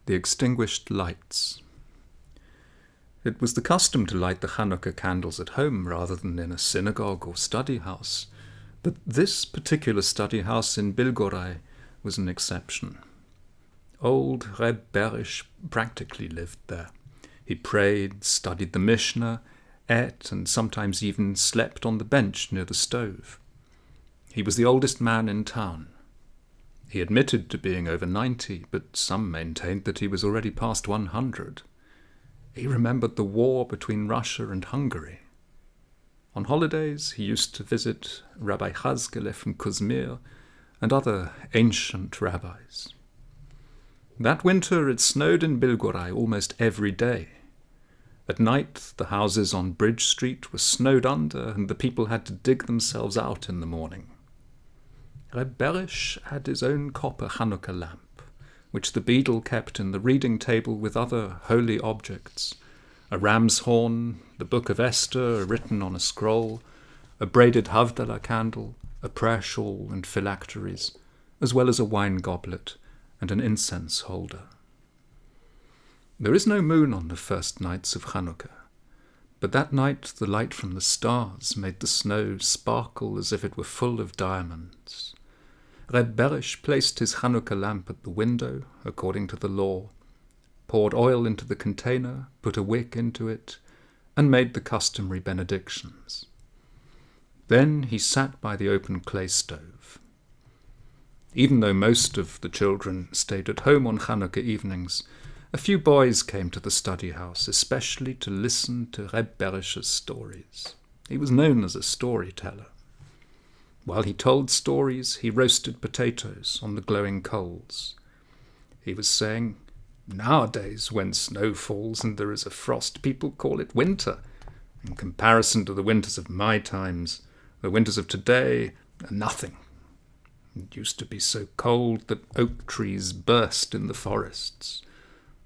The Extinguished Lights. It was the custom to light the Chanukah candles at home rather than in a synagogue or study house, but this particular study house in Bilgorai was an exception. Old Reb Berish practically lived there. He prayed, studied the Mishnah, ate, and sometimes even slept on the bench near the stove. He was the oldest man in town. He admitted to being over 90, but some maintained that he was already past 100. He remembered the war between Russia and Hungary. On holidays, he used to visit Rabbi Chazgele from Kuzmir and other ancient rabbis. That winter, it snowed in Bilgorai almost every day. At night, the houses on Bridge Street were snowed under, and the people had to dig themselves out in the morning. Reb Berish had his own copper Chanukah lamp, which the beadle kept in the reading table with other holy objects, a ram's horn, the Book of Esther written on a scroll, a braided Havdalah candle, a prayer shawl and phylacteries, as well as a wine goblet and an incense holder. There is no moon on the first nights of Chanukah, but that night the light from the stars made the snow sparkle as if it were full of diamonds. Reb Berish placed his Chanukah lamp at the window, according to the law, poured oil into the container, put a wick into it, and made the customary benedictions. Then he sat by the open clay stove. Even though most of the children stayed at home on Chanukah evenings, a few boys came to the study house, especially to listen to Reb Berish's stories. He was known as a storyteller. While he told stories, he roasted potatoes on the glowing coals. He was saying, "Nowadays, when snow falls and there is a frost, people call it winter. In comparison to the winters of my times, the winters of today are nothing. It used to be so cold that oak trees burst in the forests.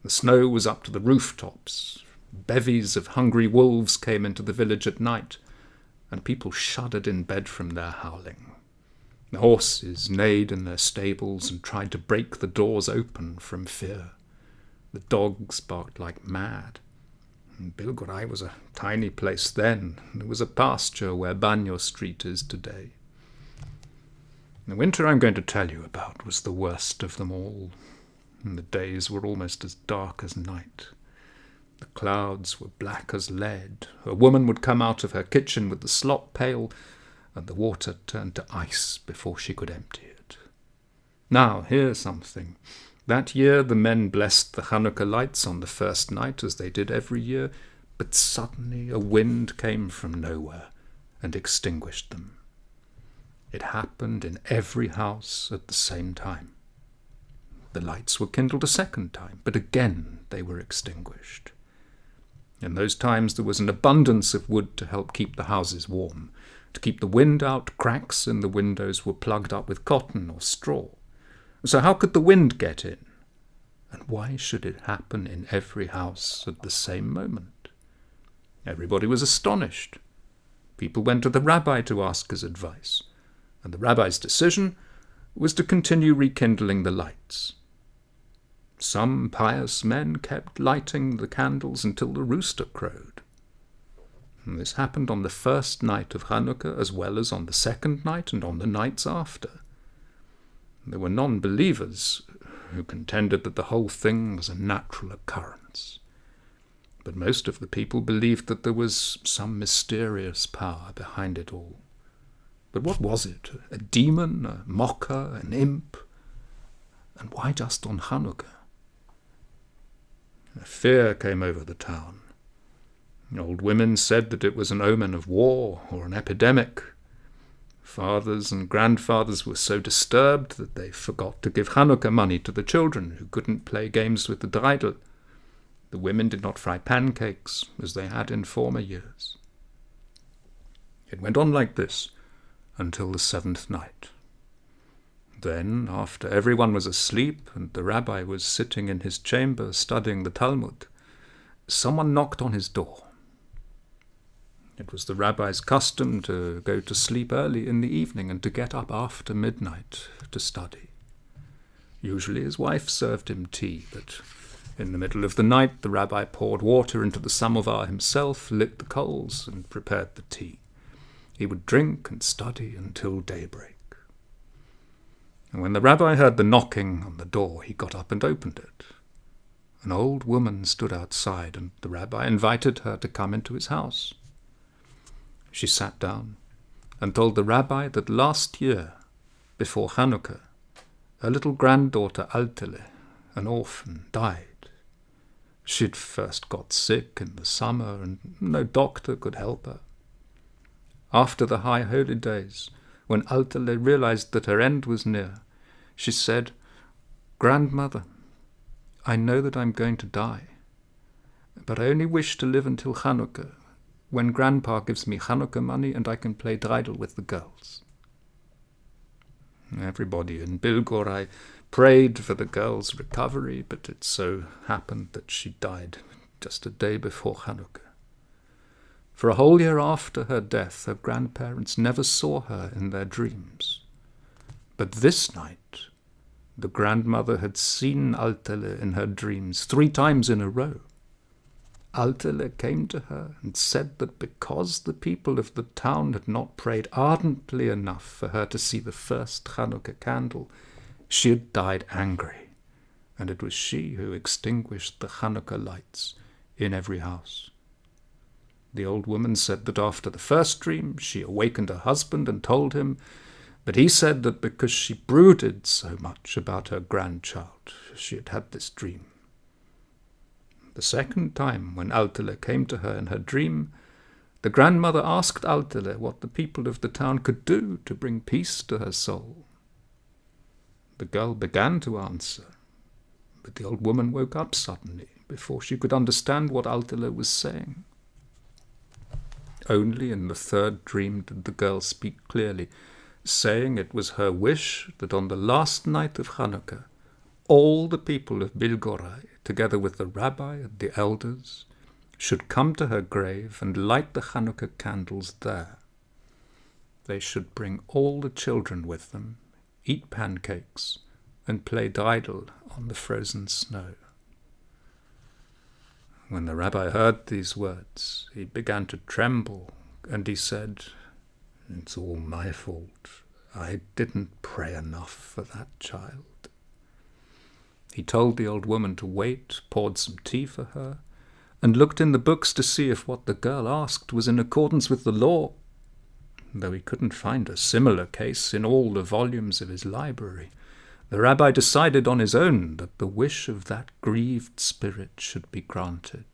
The snow was up to the rooftops. Bevies of hungry wolves came into the village at night, and people shuddered in bed from their howling. The horses neighed in their stables and tried to break the doors open from fear. The dogs barked like mad. Bilgorai was a tiny place then. There was a pasture where Banyo Street is today. The winter I'm going to tell you about was the worst of them all. And the days were almost as dark as night. The clouds were black as lead. A woman would come out of her kitchen with the slop pail, and the water turned to ice before she could empty it. Now, here's something. That year the men blessed the Chanukah lights on the first night, as they did every year, but suddenly a wind came from nowhere and extinguished them. It happened in every house at the same time. The lights were kindled a second time, but again they were extinguished. In those times there was an abundance of wood to help keep the houses warm. To keep the wind out, cracks in the windows were plugged up with cotton or straw. So how could the wind get in? And why should it happen in every house at the same moment? Everybody was astonished. People went to the rabbi to ask his advice, and the rabbi's decision was to continue rekindling the lights. Some pious men kept lighting the candles until the rooster crowed. And this happened on the first night of Chanukah as well as on the second night and on the nights after. There were non-believers who contended that the whole thing was a natural occurrence. But most of the people believed that there was some mysterious power behind it all. But what was it? A demon, a mocker, an imp? And why just on Chanukah? A fear came over the town. Old women said that it was an omen of war or an epidemic. Fathers and grandfathers were so disturbed that they forgot to give Chanukah money to the children who couldn't play games with the dreidel. The women did not fry pancakes as they had in former years. It went on like this until the seventh night. Then, after everyone was asleep and the rabbi was sitting in his chamber studying the Talmud, someone knocked on his door. It was the rabbi's custom to go to sleep early in the evening and to get up after midnight to study. Usually his wife served him tea, but In the middle of the night, the rabbi poured water into the samovar himself, lit the coals, and prepared the tea. He would drink and study until daybreak. And when the rabbi heard the knocking on the door, he got up and opened it. An old woman stood outside, and the rabbi invited her to come into his house. She sat down and told the rabbi that last year, before Chanukah, her little granddaughter Altele, an orphan, died. She'd first got sick in the summer, and no doctor could help her. After the high holy days, when Altele realized that her end was near, she said, "Grandmother, I know that I'm going to die, but I only wish to live until Chanukah, when Grandpa gives me Chanukah money and I can play dreidel with the girls." Everybody in Bilgorai prayed for the girl's recovery, but it so happened that she died just a day before Chanukah. For a whole year after her death, her grandparents never saw her in their dreams. But this night, the grandmother had seen Altele in her dreams 3 times in a row. Altele came to her and said that because the people of the town had not prayed ardently enough for her to see the first Chanukah candle, she had died angry, and it was she who extinguished the Chanukah lights in every house. The old woman said that after the first dream she awakened her husband and told him, but he said that because she brooded so much about her grandchild, she had had this dream. The second time, when Altele came to her in her dream, the grandmother asked Altele what the people of the town could do to bring peace to her soul. The girl began to answer, but the old woman woke up suddenly before she could understand what Altele was saying. Only in the third dream did the girl speak clearly, saying it was her wish that on the last night of Chanukah, all the people of Bilgorai, together with the rabbi and the elders, should come to her grave and light the Chanukah candles there. They should bring all the children with them, eat pancakes, and play dreidel on the frozen snow. When the rabbi heard these words, he began to tremble, and he said, "It's all my fault. I didn't pray enough for that child." He told the old woman to wait, poured some tea for her, and looked in the books to see if what the girl asked was in accordance with the law, though he couldn't find a similar case in all the volumes of his library. The rabbi decided on his own that the wish of that grieved spirit should be granted.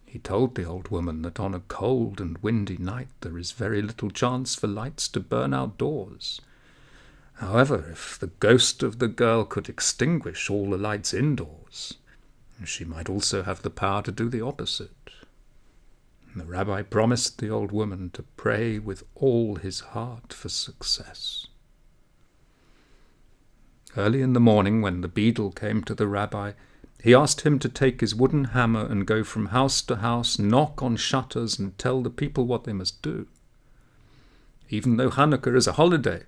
He told the old woman that on a cold and windy night there is very little chance for lights to burn outdoors. However, if the ghost of the girl could extinguish all the lights indoors, she might also have the power to do the opposite. The rabbi promised the old woman to pray with all his heart for success. Early in the morning, when the beadle came to the rabbi, he asked him to take his wooden hammer and go from house to house, knock on shutters, and tell the people what they must do. Even though Chanukah is a holiday,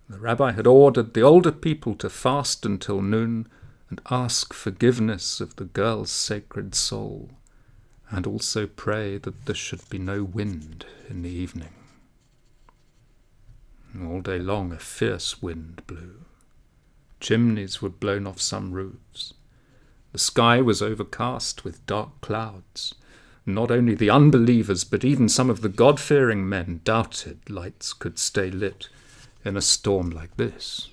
the rabbi had ordered the older people to fast until noon and ask forgiveness of the girl's sacred soul, and also pray that there should be no wind in the evening. All day long a fierce wind blew. Chimneys were blown off some roofs. The sky was overcast with dark clouds. Not only the unbelievers, but even some of the God-fearing men doubted lights could stay lit in a storm like this.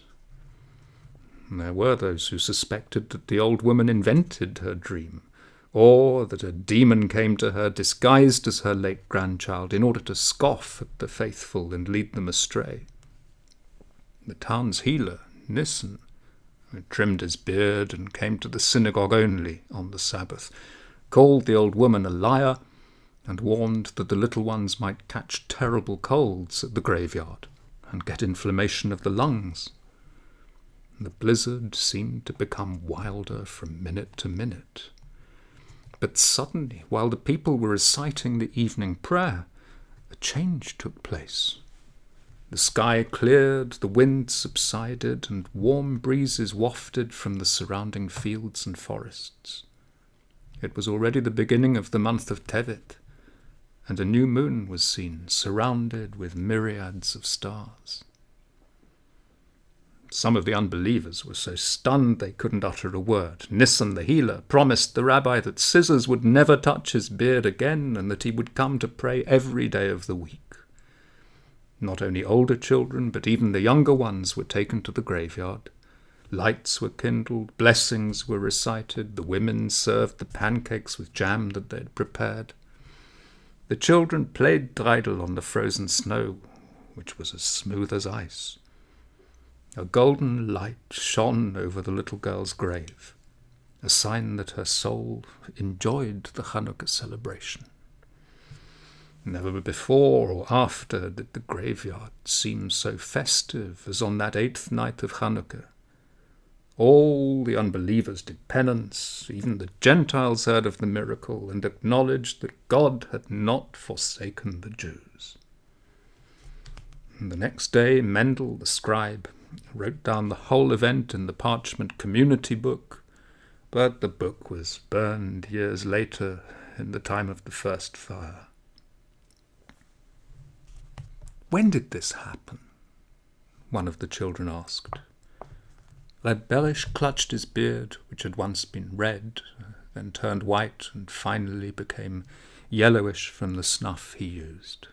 There were those who suspected that the old woman invented her dream, or that a demon came to her disguised as her late grandchild in order to scoff at the faithful and lead them astray. The town's healer, Nissen, who trimmed his beard and came to the synagogue only on the Sabbath, called the old woman a liar and warned that the little ones might catch terrible colds at the graveyard and get inflammation of the lungs. The blizzard seemed to become wilder from minute to minute. But suddenly, while the people were reciting the evening prayer, a change took place. The sky cleared, the wind subsided, and warm breezes wafted from the surrounding fields and forests. It was already the beginning of the month of Tevet, and a new moon was seen, surrounded with myriads of stars. Some of the unbelievers were so stunned they couldn't utter a word. Nissen, the healer, promised the rabbi that scissors would never touch his beard again, and that he would come to pray every day of the week. Not only older children, but even the younger ones were taken to the graveyard. Lights were kindled, blessings were recited, the women served the pancakes with jam that they had prepared. The children played dreidel on the frozen snow, which was as smooth as ice. A golden light shone over the little girl's grave, a sign that her soul enjoyed the Chanukah celebration. Never before or after did the graveyard seem so festive as on that 8th night of Chanukah. All the unbelievers did penance, even the Gentiles heard of the miracle and acknowledged that God had not forsaken the Jews. And the next day, Mendel, the scribe, wrote down the whole event in the parchment community book, but the book was burned years later in the time of the first fire. When did this happen? One of the children asked. Reb Berish clutched his beard, which had once been red, then turned white and finally became yellowish from the snuff he used.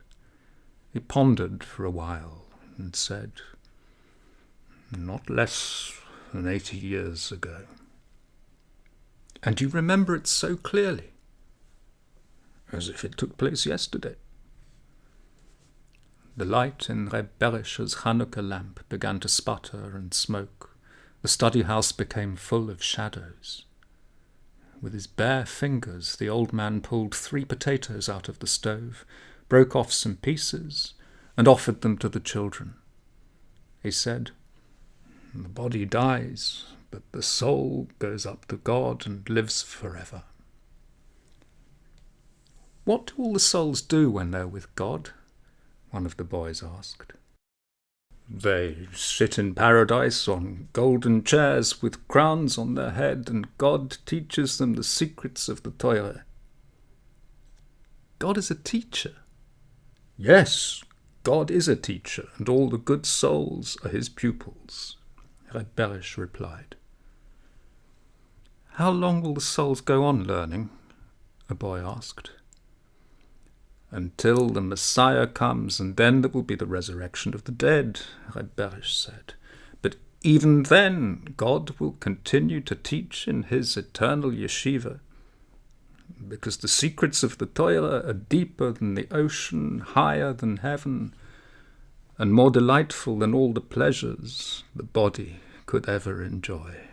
He pondered for a while and said, "Not less than 80 years ago." "And you remember it so clearly?" "As if it took place yesterday." The light in Reb Berish's Chanukah lamp began to sputter and smoke. The study house became full of shadows. With his bare fingers, the old man pulled 3 potatoes out of the stove, broke off some pieces, and offered them to the children. He said, "The body dies, but the soul goes up to God and lives forever." "What do all the souls do when they're with God?" one of the boys asked. "They sit in paradise on golden chairs with crowns on their head, and God teaches them the secrets of the Torah." "God is a teacher?" "Yes, God is a teacher, and all the good souls are his pupils," Reb Berish replied. "How long will the souls go on learning?" a boy asked. "Until the Messiah comes, and then there will be the resurrection of the dead," Reb Berish said. "But even then, God will continue to teach in his eternal yeshiva, because the secrets of the Torah are deeper than the ocean, higher than heaven, and more delightful than all the pleasures the body could ever enjoy."